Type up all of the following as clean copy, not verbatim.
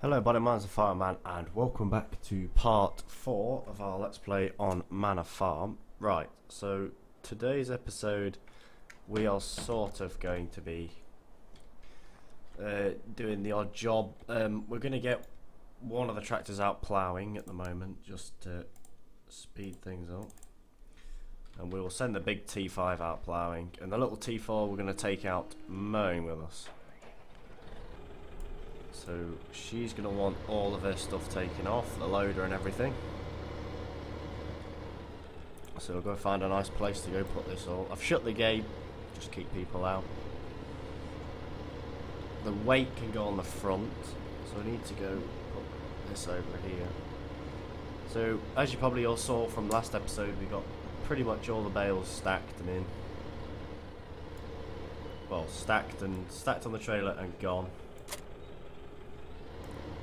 Hello buddy, mine's the Fireman and welcome back to part 4 of our Let's Play on Manor Farm. Right, so today's episode we are sort of going to be doing the odd job. We're going to get one of the tractors out ploughing at the moment just to speed things up. And we will send the big T5 out ploughing and the little T4 we're going to take out mowing with us. So she's going to want all of her stuff taken off, the loader and everything. So we'll go find a nice place to go put this all. I've shut the gate, just keep people out. The weight can go on the front, so I need to go put this over here. So as you probably all saw from last episode, we got pretty much all the bales stacked and in. Well, stacked on the trailer and gone.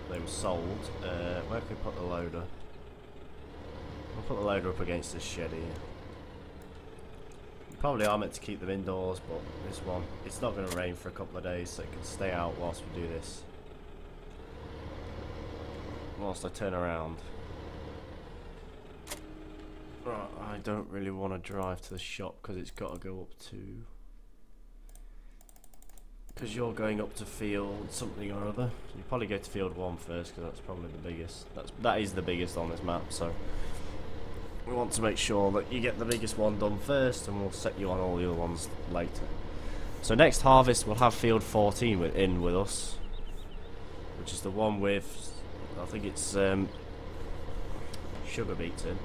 They were sold. Where can we put the loader? We'll put the loader up against this shed here. We probably are meant to keep them indoors, but this one, it's not going to rain for a couple of days, so it can stay out whilst we do this. Whilst I turn around. Right, I don't really want to drive to the shop because it's got to go up to... Because you're going up to field something or other. You probably go to field 1 first because that's probably the biggest. That is the biggest on this map, so we want to make sure that you get the biggest one done first, and we'll set you on all the other ones later. So next harvest we'll have field 14 with us, which is the one with, I think it's sugar beets in.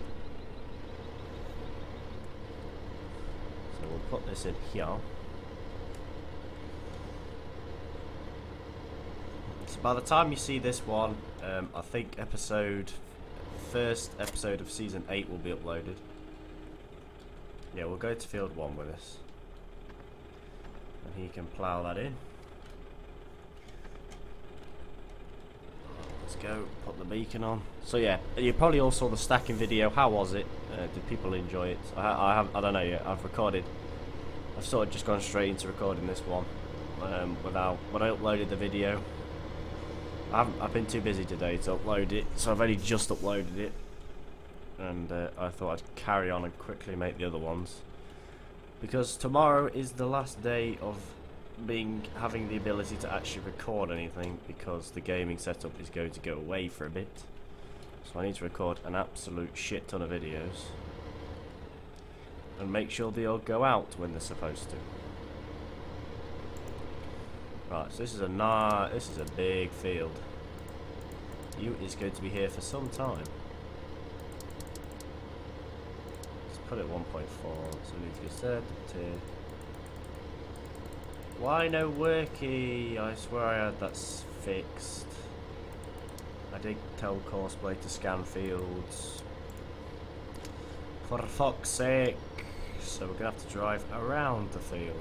So we'll put this in here. So by the time you see this one, I think first episode of season 8 will be uploaded. Yeah, we'll go to field 1 with this, and he can plough that in. Let's go put the beacon on. So yeah, you probably all saw the stacking video. How was it? Did people enjoy it? I don't know yet. I've sort of just gone straight into recording this one when I uploaded the video. I've been too busy today to upload it, so I've only just uploaded it, and I thought I'd carry on and quickly make the other ones, because tomorrow is the last day of having the ability to actually record anything, because the gaming setup is going to go away for a bit. So I need to record an absolute shit ton of videos and make sure they all go out when they're supposed to. Right, so this is a big field. You is going to be here for some time. Let's put it 1.4, so we need to get set to... Why no worky? I swear I had that fixed. I did tell Courseplay to scan fields. For fuck's sake. So we're going to have to drive around the field.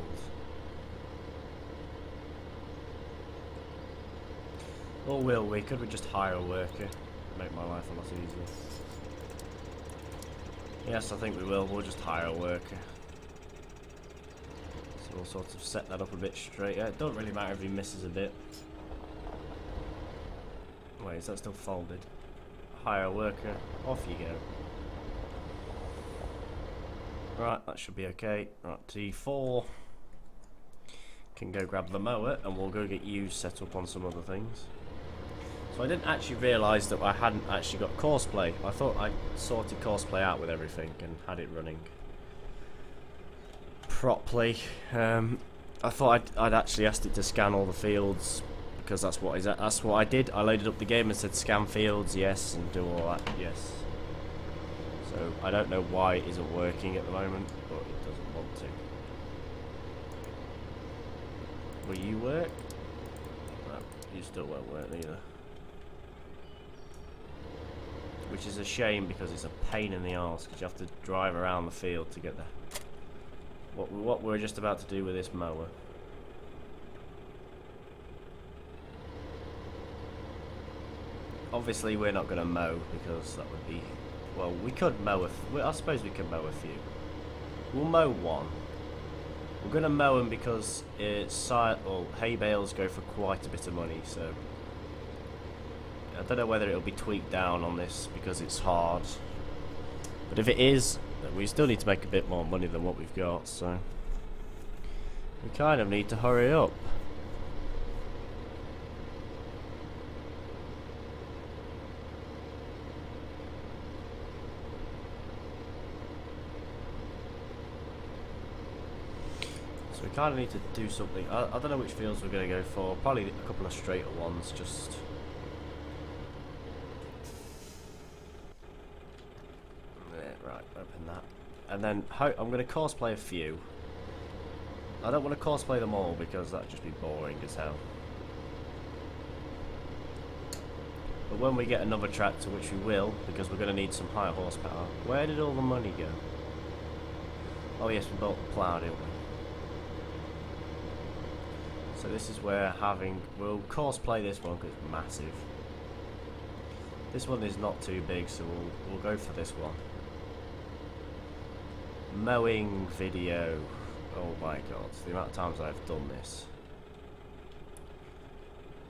Or will we? Could we just hire a worker? Make my life a lot easier. Yes, I think we will. We'll just hire a worker. So we'll sort of set that up a bit straight. Yeah, it don't really matter if he misses a bit. Wait, is that still folded? Hire a worker. Off you go. Right, that should be okay. Right, T4 can go grab the mower, and we'll go get you set up on some other things. So I didn't actually realise that I hadn't actually got Courseplay. I thought I'd sorted Courseplay out with everything and had it running properly. I thought I'd actually asked it to scan all the fields, because that's what I did. I loaded up the game and said scan fields, yes, and do all that, yes. So I don't know why it isn't working at the moment, but it doesn't want to. Will you work? No, you still won't work either. Which is a shame, because it's a pain in the arse, because you have to drive around the field to get there. What we're just about to do with this mower. Obviously we're not going to mow, because that would be... Well, we could mow I suppose we could mow a few. We'll mow one. We're going to mow them because hay bales go for quite a bit of money, so I don't know whether it'll be tweaked down on this because it's hard. But if it is, we still need to make a bit more money than what we've got, so we kind of need to hurry up. So we kind of need to do something. I don't know which fields we're going to go for. Probably a couple of straighter ones, just. Yeah, right, open that. And then I'm going to cosplay a few. I don't want to cosplay them all because that'd just be boring as hell. But when we get another tractor, which we will, because we're going to need some higher horsepower. Where did all the money go? Oh yes, we bought the plough, didn't we? So this is where we'll cosplay this one because it's massive. This one is not too big, so we'll go for this one. Mowing video. Oh my god, the amount of times I've done this.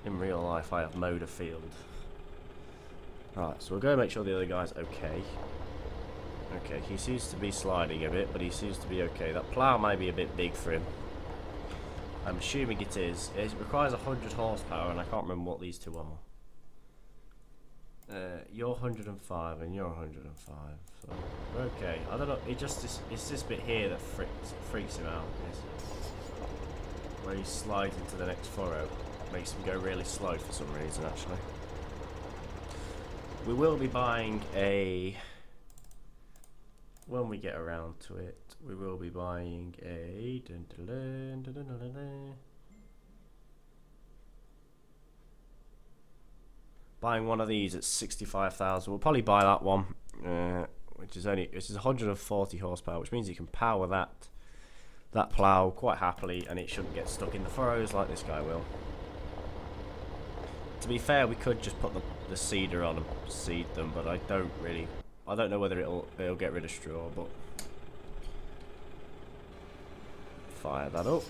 In real life I have mowed a field. Right, so we'll go make sure the other guy's okay. Okay, he seems to be sliding a bit, but he seems to be okay. That plough may be a bit big for him. I'm assuming it is. It requires 100 horsepower, and I can't remember what these two are. You're 105 and you're 105. So okay, I don't know. It's this bit here that freaks him out. Where he slides into the next furrow, makes him go really slow for some reason. Actually, we will be buying a. When we get around to it, we will be buying a. Buying one of these at 65,000. We'll probably buy that one, which is 140 horsepower, which means you can power that plough quite happily, and it shouldn't get stuck in the furrows like this guy will. To be fair, we could just put the seeder on and seed them, but I don't know whether it'll get rid of straw, but fire that up.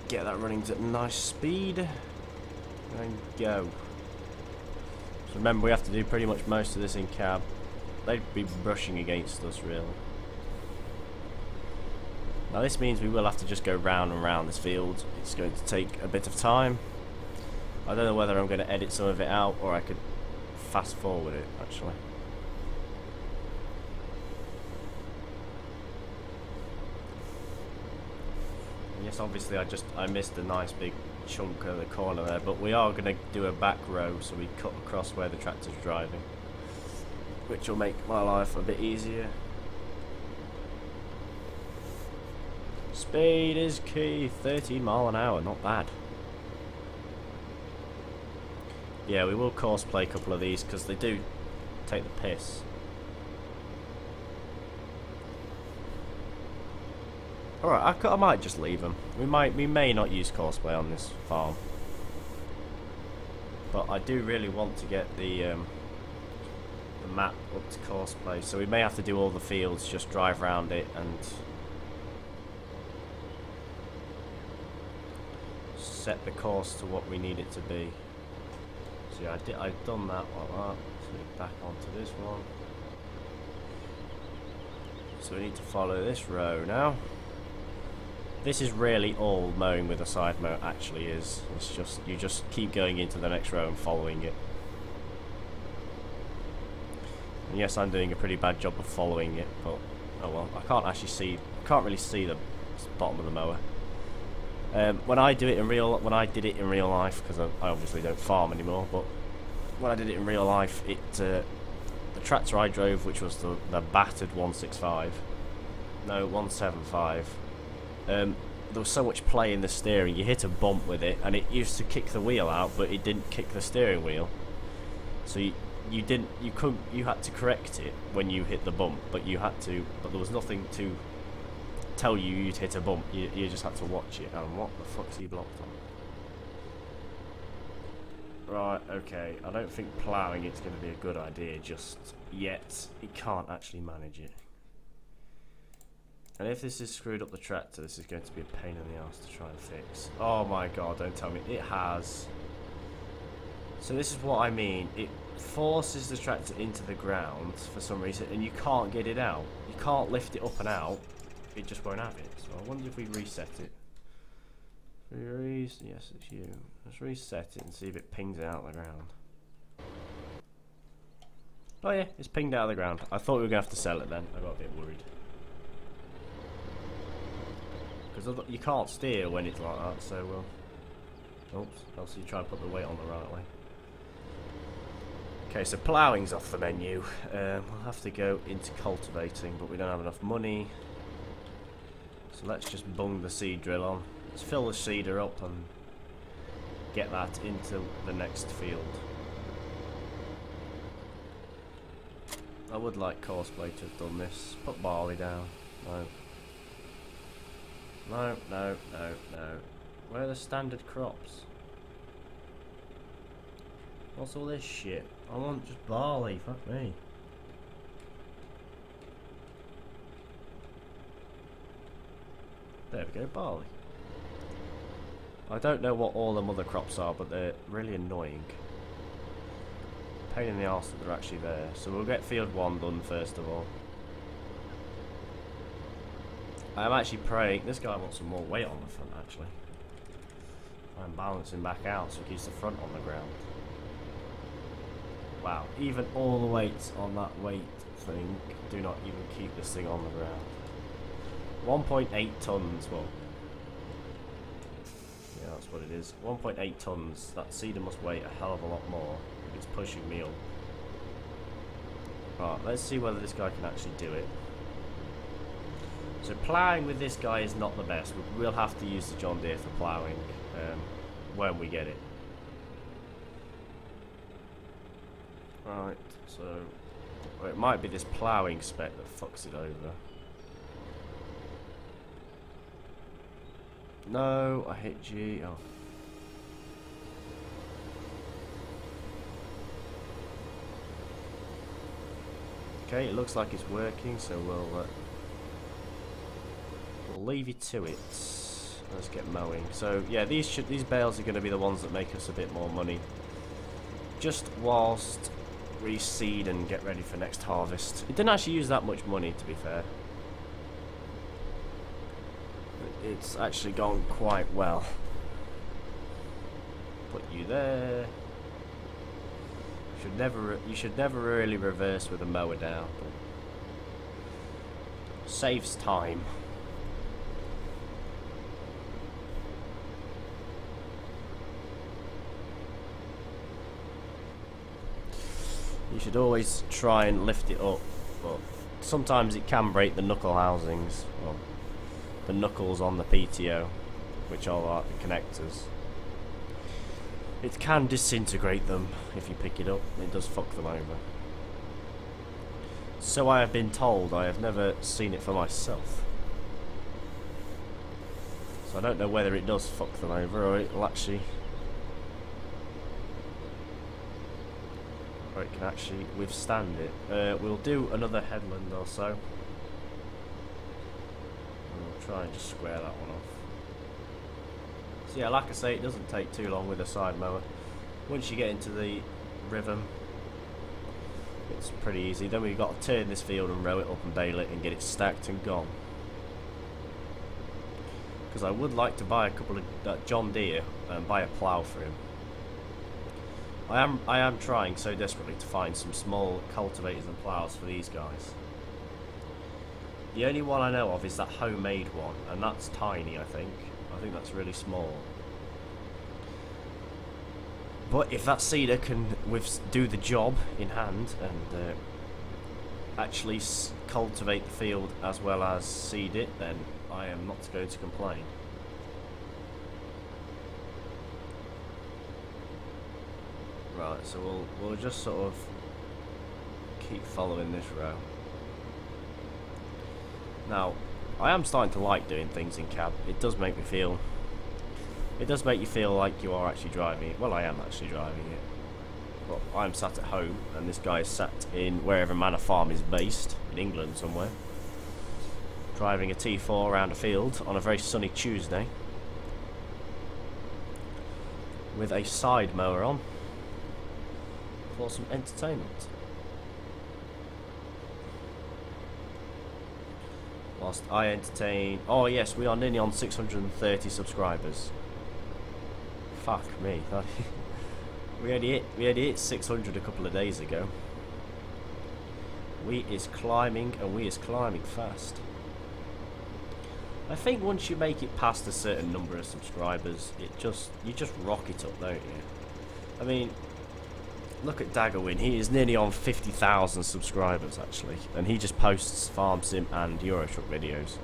Get that running at a nice speed, and go. Remember, we have to do pretty much most of this in cab. They'd be brushing against us, really. Now this means we will have to just go round and round this field. It's going to take a bit of time. I don't know whether I'm going to edit some of it out or I could fast forward it, actually. Yes, obviously I missed a nice big chunk of the corner there, but we are going to do a back row, so we cut across where the tractor's driving, which will make my life a bit easier. Speed is key. 13 mile an hour, not bad. Yeah, we will cosplay a couple of these because they do take the piss. Alright, I might just leave them. We may not use cosplay on this farm, but I do really want to get the map up to cosplay, so we may have to do all the fields, just drive around it and set the course to what we need it to be. So yeah, I've done that like that. So back onto this one. So we need to follow this row now. This is really all mowing with a side mow actually is. It's just, you just keep going into the next row and following it. And yes, I'm doing a pretty bad job of following it, but oh well. I can't really see the bottom of the mower. When I did it in real life, because I obviously don't farm anymore, but when I did it in real life, the tractor I drove, which was the battered 175. There was so much play in the steering. You hit a bump with it, and it used to kick the wheel out, but it didn't kick the steering wheel. So you had to correct it when you hit the bump, but there was nothing to tell you you'd hit a bump. You just had to watch it. And what the fuck's he blocked on? Right, okay. I don't think ploughing it's going to be a good idea just yet. He can't actually manage it. And if this has screwed up the tractor, this is going to be a pain in the ass to try and fix. Oh my god, don't tell me. It has. So this is what I mean. It forces the tractor into the ground for some reason, and you can't get it out. You can't lift it up and out. It just won't have it. So I wonder if we reset it. Yes, it's you. Let's reset it and see if it pings it out of the ground. Oh yeah, it's pinged out of the ground. I thought we were going to have to sell it then. I got a bit worried. Because you can't steer when it's like that, so oops, else you try and put the weight on the right way. Okay, so ploughing's off the menu. We'll have to go into cultivating, but we don't have enough money. So let's just bung the seed drill on. Let's fill the seeder up and get that into the next field. I would like Courseplay to have done this. Put barley down. No. No, no, no, no. Where are the standard crops? What's all this shit? I want just barley, fuck me. There we go, barley. I don't know what all the other crops are, but they're really annoying. Pain in the arse that they're actually there. So we'll get field 1 done first of all. I'm actually praying. This guy wants some more weight on the front actually. I'm balancing back out so he keeps the front on the ground. Wow, even all the weights on that weight thing do not even keep this thing on the ground. 1.8 tons, well. Yeah, that's what it is. 1.8 tons. That seeder must weigh a hell of a lot more. It's pushing me up. Right, let's see whether this guy can actually do it. So ploughing with this guy is not the best. We'll have to use the John Deere for ploughing when we get it. Right, so well, it might be this ploughing spec that fucks it over. No, I hit G. Oh. Okay, it looks like it's working, so we'll leave you to it. Let's get mowing. So yeah, these bales are going to be the ones that make us a bit more money. Just whilst we seed and get ready for next harvest. It didn't actually use that much money, to be fair. It's actually gone quite well. Put you there. You should never really reverse with a mower down. But saves time. You should always try and lift it up, but sometimes it can break the knuckle housings, well, the knuckles on the PTO, which are like the connectors. It can disintegrate them if you pick it up. It does fuck them over. So I have been told. I have never seen it for myself. So I don't know whether it does fuck them over or it will actually... or it can actually withstand it. We'll do another headland or so. And we'll try and just square that one off. So yeah, like I say, it doesn't take too long with a side mower. Once you get into the rhythm, it's pretty easy. Then we've got to turn this field and row it up and bale it and get it stacked and gone. Because I would like to buy a couple of John Deere and buy a plough for him. I am trying so desperately to find some small cultivators and ploughs for these guys. The only one I know of is that homemade one, and that's tiny, I think. I think that's really small. But if that seeder can do the job in hand and actually cultivate the field as well as seed it, then I am not going to complain. Right, so we'll just sort of keep following this row. Now, I am starting to like doing things in cab. It does make me feel... It does make you feel like you are actually driving it. Well, I am actually driving it. But I'm sat at home, and this guy is sat in wherever Manor Farm is based, in England somewhere. Driving a T4 around a field on a very sunny Tuesday. With a side mower on. for some entertainment. Whilst I entertain... Oh yes, we are nearly on 630 subscribers. Fuck me. we only hit 600 a couple of days ago. We is climbing, and we is climbing fast. I think once you make it past a certain number of subscribers, you just rock it up, don't you? I mean, look at Daggerwin. He is nearly on 50,000 subscribers actually, and he just posts Farm Sim and Euro Truck videos,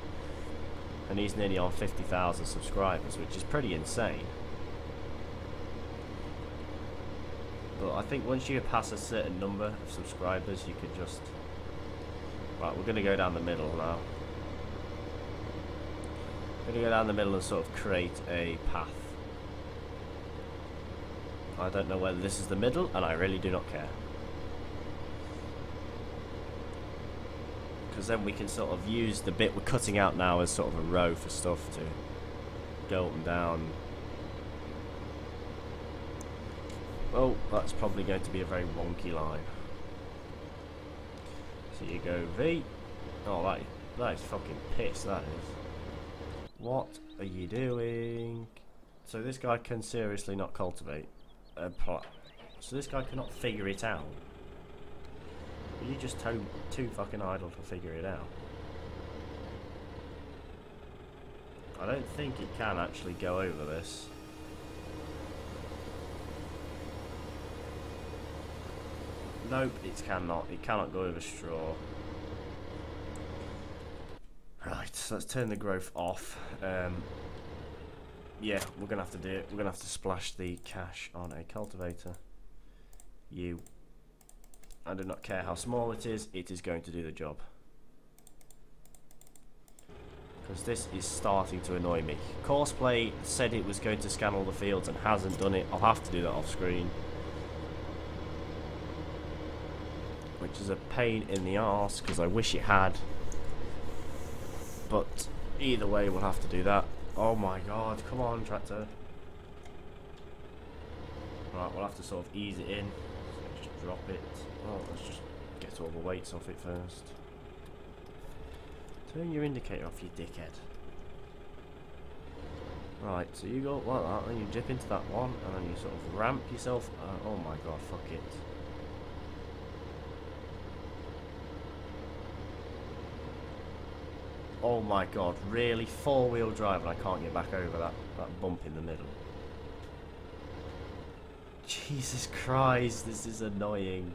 and he's nearly on 50,000 subscribers, which is pretty insane. But I think once you pass a certain number of subscribers, you could just... Right, we're going to go down the middle now. We're going to go down the middle and sort of create a path. I don't know whether this is the middle, and I really do not care. Because then we can sort of use the bit we're cutting out now as sort of a row for stuff to go up and down. Oh, that's probably going to be a very wonky line. So you go V. Oh, that is fucking piss, that is. What are you doing? So this guy can seriously not cultivate a plot. So this guy cannot figure it out. Are you just too fucking idle to figure it out? I don't think it can actually go over this. Nope, it cannot. It cannot go over straw. Right, so let's turn the growth off. Yeah, we're going to have to do it. We're going to have to splash the cash on a cultivator. I do not care how small it is going to do the job. Because this is starting to annoy me. Courseplay said it was going to scan all the fields and hasn't done it. I'll have to do that off screen. Which is a pain in the arse because I wish it had. But either way, we'll have to do that. Oh my god, come on, tractor. Right, we'll have to sort of ease it in. Let's just drop it. Oh, let's just get all the weights off it first. Turn your indicator off, you dickhead. Right, so you go like that, then you dip into that one, and then you sort of ramp yourself. Oh my god, fuck it. Oh my god, really? Four-wheel drive and I can't get back over that bump in the middle. Jesus Christ, this is annoying.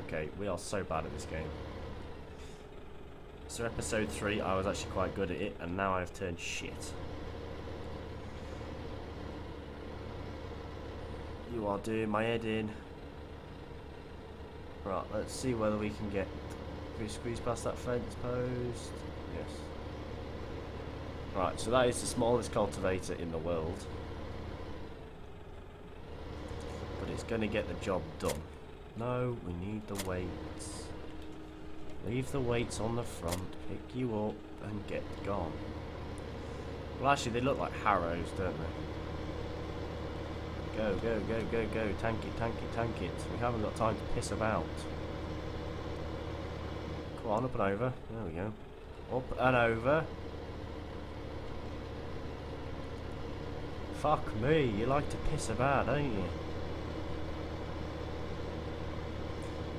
Okay, we are so bad at this game. So episode 3, I was actually quite good at it, and now I've turned shit. You are doing my head in. Right, let's see whether we can get... Can we squeeze past that fence post? Yes. Right, so that is the smallest cultivator in the world. But it's going to get the job done. No, we need the weights. Leave the weights on the front, pick you up and get gone. Well, actually they look like harrows, don't they? Go, go, go, go, go. Tank it, tank it, tank it. We haven't got time to piss about. Come on, up and over. There we go. Up and over. Fuck me, you like to piss about, don't you?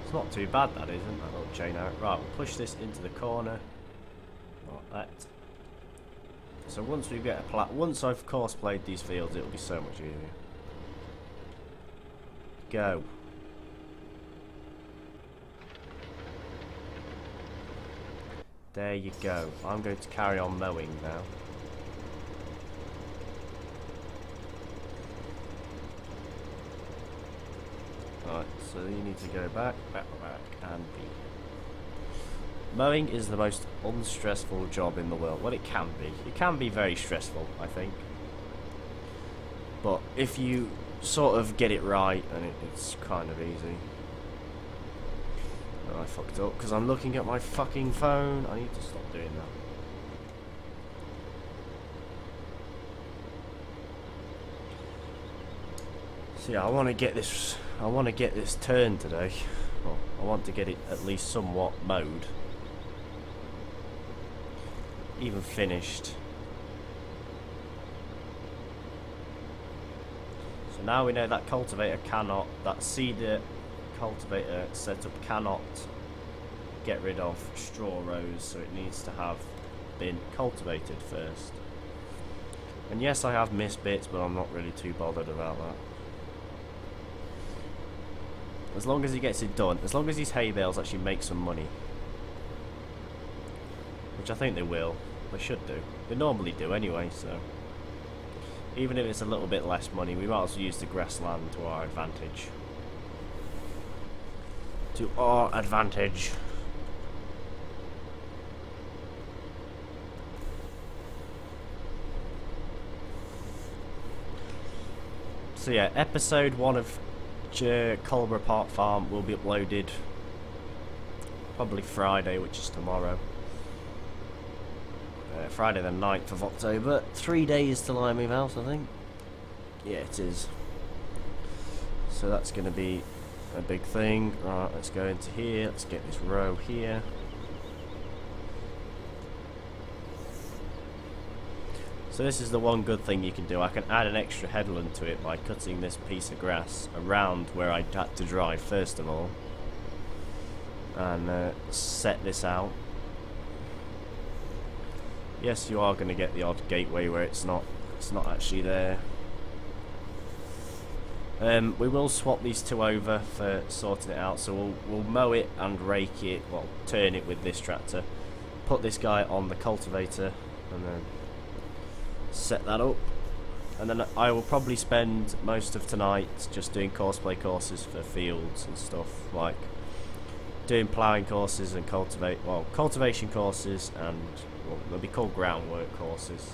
It's not too bad, that isn't, that little chain out. Right, we'll push this into the corner. Like that. So once we get a once I've course played these fields, it'll be so much easier. Go. There you go. I'm going to carry on mowing now. Right, so you need to go back, back, back, and B. Mowing is the most unstressful job in the world. Well, it can be. It can be very stressful, I think. But if you sort of get it right, then it's kind of easy. Oh, I fucked up because I'm looking at my fucking phone. I need to stop doing that. So yeah, I want to get this I want to get this turned today. Well, I want to get it at least somewhat mowed. Even finished. So now we know that cultivator cannot, that seeder cultivator setup cannot get rid of straw rows, so it needs to have been cultivated first. And yes, I have missed bits, but I'm not really too bothered about that. As long as he gets it done, as long as these hay bales actually make some money. Which I think they will. They should do. They normally do anyway, so... Even if it's a little bit less money, we might as well use the grassland to our advantage. To our advantage. So yeah, episode 1 of Culborough Park Farm will be uploaded probably Friday, which is tomorrow. Friday the 9th of October. 3 days till I move out, I think. Yeah, it is. So that's going to be a big thing. Right, let's go into here. Let's get this row here. So this is the one good thing you can do. I can add an extra headland to it by cutting this piece of grass around where I had to drive first of all. And set this out. Yes, you are going to get the odd gateway where it's not actually there. We will swap these two over for sorting it out. So we'll mow it and rake it, well, turn it with this tractor. Put this guy on the cultivator and then set that up. And then I will probably spend most of tonight just doing courseplay courses for fields and stuff, like doing ploughing courses and cultivation courses and they'll be called groundwork courses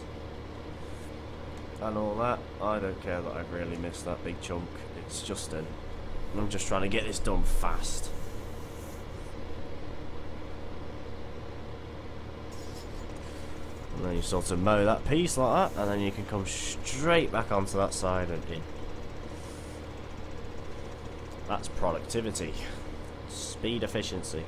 and all that. I don't care that I've really missed that big chunk. It's just I'm just trying to get this done fast. And then you sort of mow that piece like that, and then you can come straight back onto that side and in. That's productivity. Speed efficiency.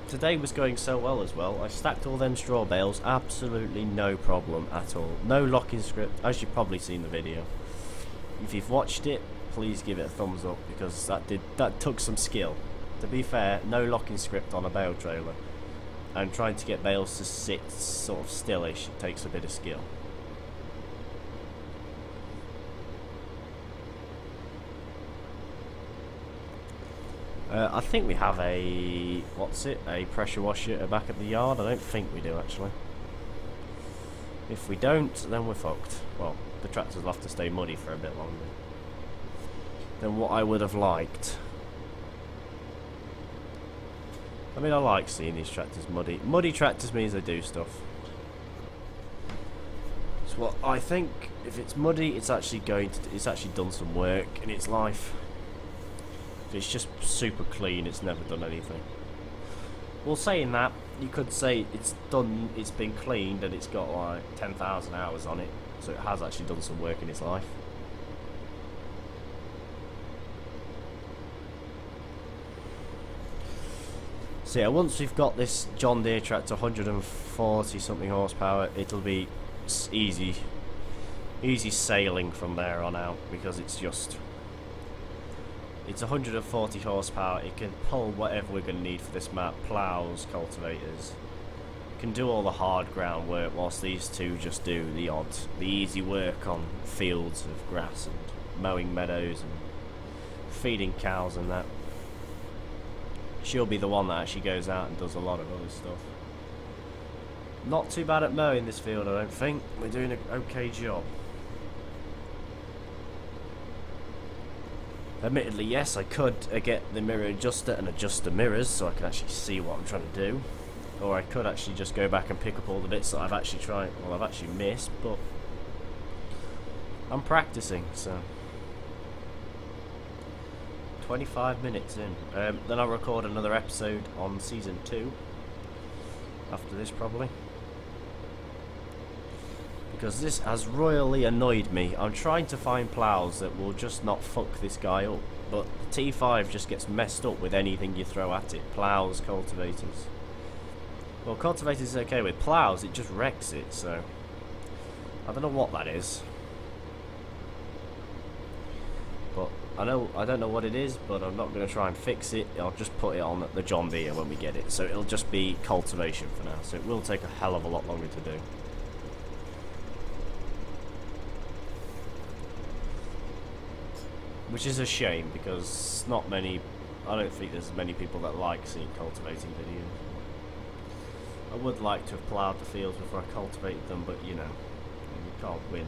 Today was going so well as well. I stacked all them straw bales, absolutely no problem at all. No locking script, as you've probably seen the video. If you've watched it, please give it a thumbs up because that took some skill. To be fair, no locking script on a bale trailer. And trying to get bales to sit sort of stillish takes a bit of skill. I think we have a pressure washer back at the yard. I don't think we do actually. If we don't, then we're fucked. Well, the tractors will have to stay muddy for a bit longer than what I would have liked. I mean, I like seeing these tractors muddy. Muddy tractors means they do stuff. So what I think, if it's muddy, it's actually done some work in its life. If it's just super clean, it's never done anything. Well, saying that, you could say it's been cleaned and it's got like 10,000 hours on it, so it has actually done some work in its life. So yeah, once we've got this John Deere tractor 140 something horsepower, it'll be easy sailing from there on out, because it's 140 horsepower. It can pull whatever we're going to need for this map: ploughs, cultivators. It can do all the hard ground work, whilst these two just do the easy work on fields of grass and mowing meadows and feeding cows and that. She'll be the one that actually goes out and does a lot of other stuff. Not too bad at mowing this field, I don't think. We're doing an okay job. Admittedly, yes, I could get the mirror adjuster and adjust the mirrors so I can actually see what I'm trying to do. Or I could actually just go back and pick up all the bits that I've actually missed, but I'm practicing, so 25 minutes in. Then I'll record another episode on season 2 after this probably. because this has royally annoyed me. I'm trying to find plows that will just not fuck this guy up, but the T5 just gets messed up with anything you throw at it. Plows, cultivators. Well, cultivators is okay with plows, it just wrecks it, so I don't know what that is. But I don't know what it is, but I'm not going to try and fix it. I'll just put it on the John Deere when we get it. So it'll just be cultivation for now. So it will take a hell of a lot longer to do. Which is a shame, because not many, I don't think there's many people that like seeing cultivating videos. I would like to have ploughed the fields before I cultivated them, but you know, you can't win.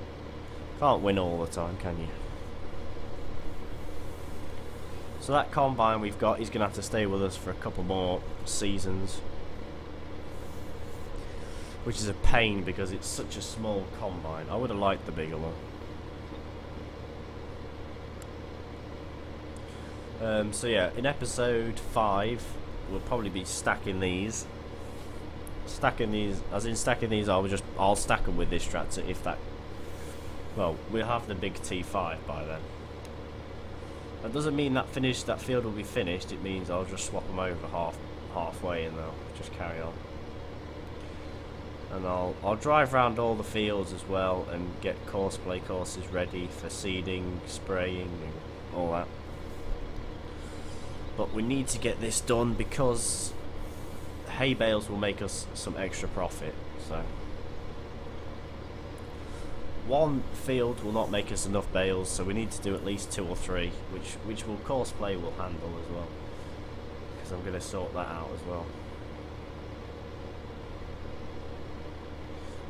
Can't win all the time, can you? So that combine we've got, he's going to have to stay with us for a couple more seasons. Which is a pain because it's such a small combine. I would have liked the bigger one. So yeah, in episode 5, we'll probably be stacking these. Stacking these, as in stacking these, I'll stack them with this tractor if that. Well, we'll have the big T5 by then. That doesn't mean that field will be finished. It means I'll just swap them over halfway and they'll just carry on. And I'll drive around all the fields as well and get play courses ready for seeding, spraying, and all that. But we need to get this done because hay bales will make us some extra profit. So one field will not make us enough bales, so we need to do at least 2 or 3, which will courseplay will handle as well. Because I'm going to sort that out as well.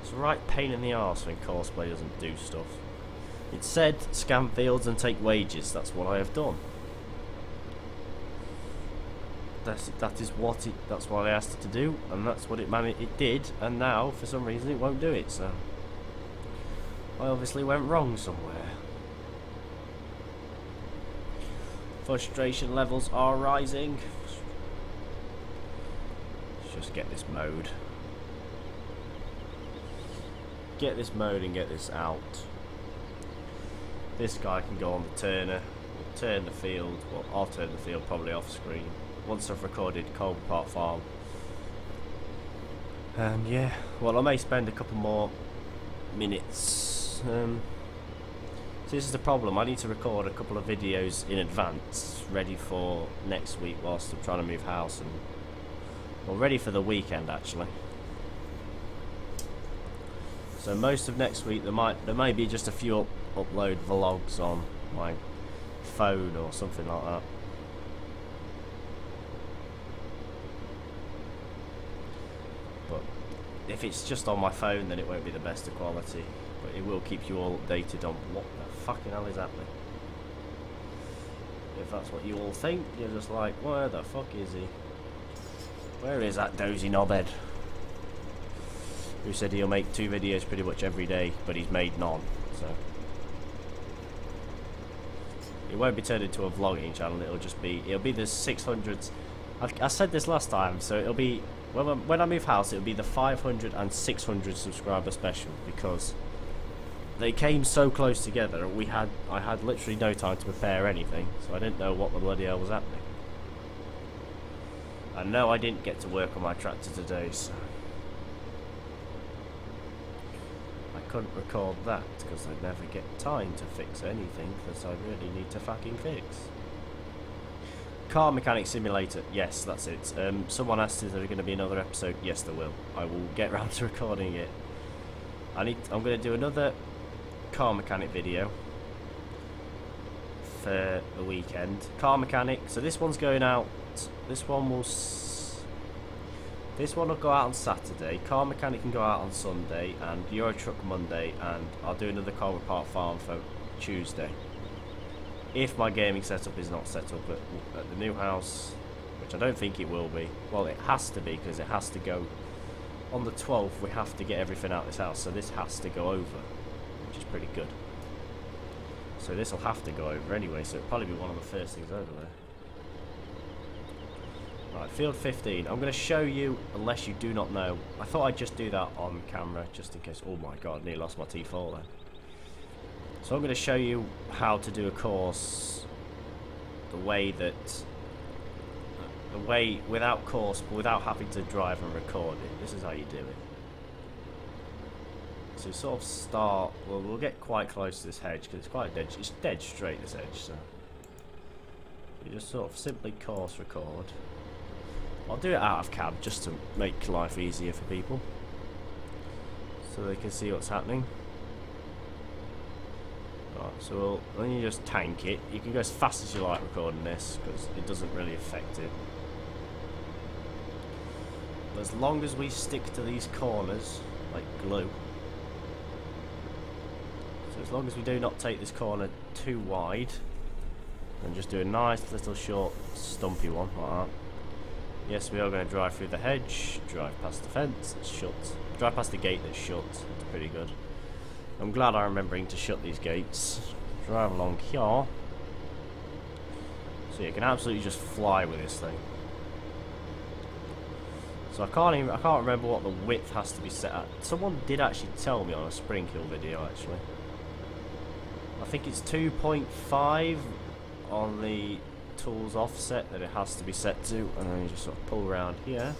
It's a right pain in the arse when courseplay doesn't do stuff. It said scan fields and take wages. That's what I have done. That's what I asked it to do, and that's what it did, and now for some reason it won't do it, so I obviously went wrong somewhere. Frustration levels are rising. Let's just get this mowed. Get this mowed and get this out. This guy can go on the turner. We'll turn the field. Well, I'll turn the field probably off screen once I've recorded Colby Park Farm. And yeah, well, I may spend a couple more minutes. So this is the problem. I need to record a couple of videos in advance, ready for next week whilst I'm trying to move house, and well, ready for the weekend actually. So most of next week there may be just a few upload vlogs on my phone or something like that. But if it's just on my phone, then it won't be the best of quality. But it will keep you all updated on what the fucking hell is happening. If that's what you all think, you're just like, where the fuck is he? Where is that dozy knobhead? Who said he'll make 2 videos pretty much every day, but he's made none, so. It won't be turned into a vlogging channel, it'll be the 600s. I said this last time, so it'll be, when I move house, it'll be the 500 and 600 subscriber special, because they came so close together, I had literally no time to prepare anything, so I didn't know what the bloody hell was happening. And no, I didn't get to work on my tractor today, so I couldn't record that because I'd never get time to fix anything that I really need to fucking fix. Car Mechanic Simulator, yes, that's it. Someone asked if there going to be another episode. Yes, there will. I will get round to recording it. I'm going to do another car mechanic video for the weekend. Car mechanic. So this one's going out. This one will go out on Saturday. Car mechanic can go out on Sunday, and Euro Truck Monday, and I'll do another Colby Park Farm for Tuesday. If my gaming setup is not set up at the new house, which I don't think it will be. Well, it has to be, because it has to go on the 12th. We have to get everything out of this house, so this has to go over, which is pretty good. So this will have to go over anyway, so it'll probably be one of the first things over there. Right, field 15. I'm going to show you, unless you do not know. I thought I'd just do that on camera, just in case. Oh my god, I nearly lost my T4 then. So I'm going to show you how to do a course the way without course, but without having to drive and record it. This is how you do it. So you sort of start, well, we'll get quite close to this hedge because it's dead straight, this edge, so you just sort of simply course record. I'll do it out of cab just to make life easier for people so they can see what's happening. Right, so when you just tank it, you can go as fast as you like recording this because it doesn't really affect it. But as long as we stick to these corners like glue, so as long as we do not take this corner too wide and just do a nice little short stumpy one like that. Yes, we are going to drive through the hedge, drive past the fence that's shut, drive past the gate that's shut. It's pretty good. I'm glad I'm remembering to shut these gates. Drive along here. So you can absolutely just fly with this thing. So I can't remember what the width has to be set at. Someone did actually tell me on a Sprinkle video actually. I think it's 2.5 on the tools offset that it has to be set to, and then you just sort of pull around here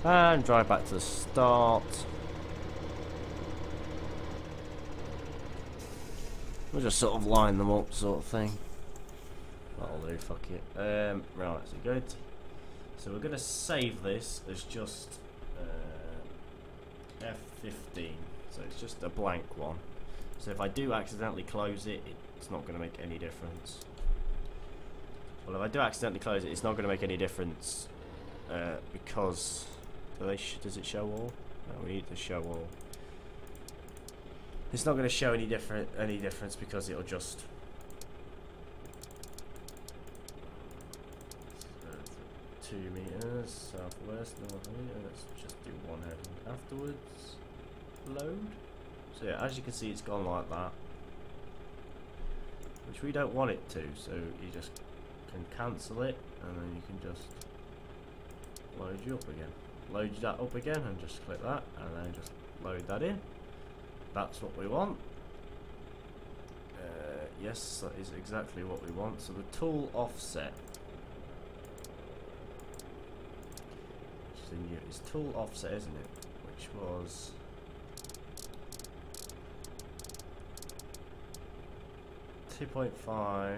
and drive back to the start. We'll just sort of line them up, sort of thing. That'll do, fuck it. Right, so good. So we're going to save this as just F15. So it's just a blank one. So if I do accidentally close it, it's not going to make any difference. Well, if I do accidentally close it, it's not going to make any difference because does it show all? No, we need to show all. It's not going to show any difference because it'll just 2 meters southwest. Let's just do one heading afterwards. Load. So yeah, as you can see, it's gone like that, which we don't want it to. So you just can cancel it, and then you can just load you up again. Load that up again, and just click that, and then just load that in. That's what we want. Yes, that is exactly what we want. So the tool offset is tool offset, isn't it? Which was .5,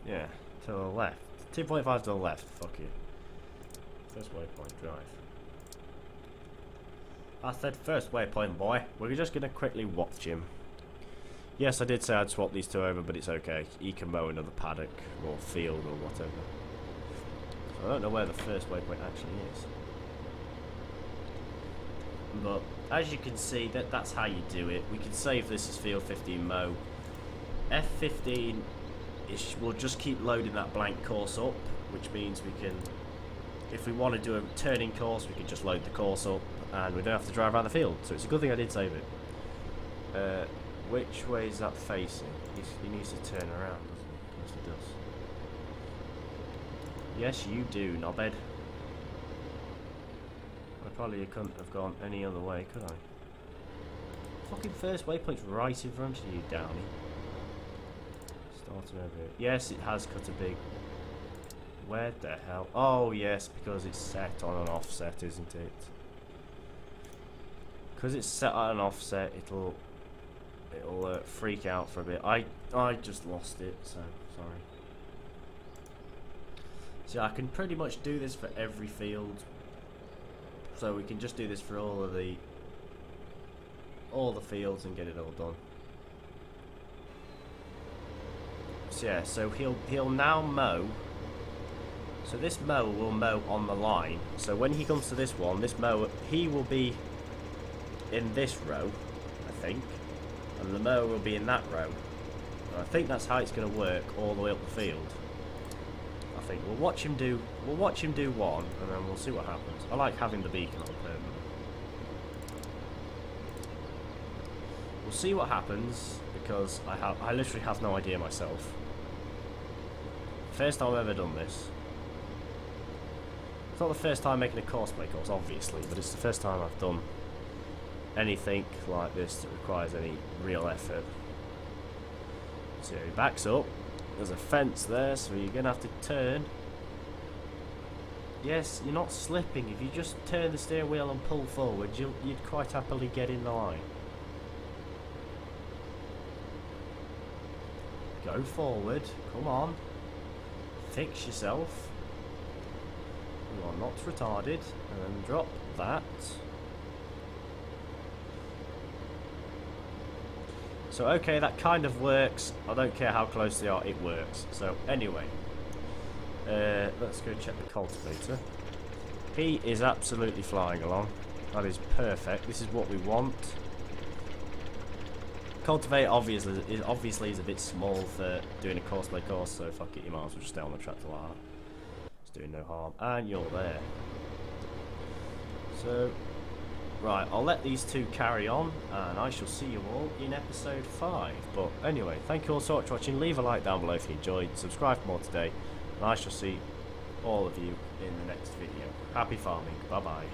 yeah, to the left. 2.5 to the left, fuck it. First waypoint drive. I said first waypoint, boy. We're just gonna quickly watch him. Yes, I did say I'd swap these two over, but it's okay. He can mow another paddock or field or whatever. So I don't know where the first waypoint actually is. But as you can see, that's how you do it. We can save this as field 15 mow. F15 will just keep loading that blank course up, which means we can, if we want to do a turning course, we can just load the course up and we don't have to drive around the field. So it's a good thing I did save it. Which way is that facing? He needs to turn around, doesn't he? Yes, he does. Yes, you do, knobhead. I probably couldn't have gone any other way, could I? Fucking first waypoint's right in front of you, Downey. Starting over here. Yes, it has cut a big... Where the hell? Oh, yes, because it's set on an offset, isn't it? Because it's set on an offset, it'll freak out for a bit. I just lost it, so sorry. So I can pretty much do this for every field. So we can just do this for all the fields and get it all done. So yeah, so he'll now mow. So this mower will mow on the line. So when he comes to this one, this mower, he will be in this row, I think, and the mower will be in that row. And I think that's how it's going to work all the way up the field. I think we'll watch him do one, and then we'll see what happens. I like having the beacon on permanently. We'll see what happens because I literally have no idea myself. First time I've ever done this. not the first time making a courseplay course, obviously, but it's the first time I've done anything like this that requires any real effort. So he backs up. There's a fence there, so you're going to have to turn. Yes, you're not slipping. If you just turn the steering wheel and pull forward, you'd quite happily get in the line. Go forward. Come on. Fix yourself. You are not retarded. And then drop that. So, okay, that kind of works. I don't care how close they are, it works. So, anyway. Let's go check the cultivator. He is absolutely flying along. That is perfect. This is what we want. Cultivate obviously is a bit small for doing a courseplay course, so fuck it, you might as well just stay on the tractor like that. It's doing no harm. And you're there. So, right, I'll let these two carry on, and I shall see you all in episode 5. But anyway, thank you all so much for watching. Leave a like down below if you enjoyed. Subscribe for more today. And I shall see all of you in the next video. Happy farming. Bye bye.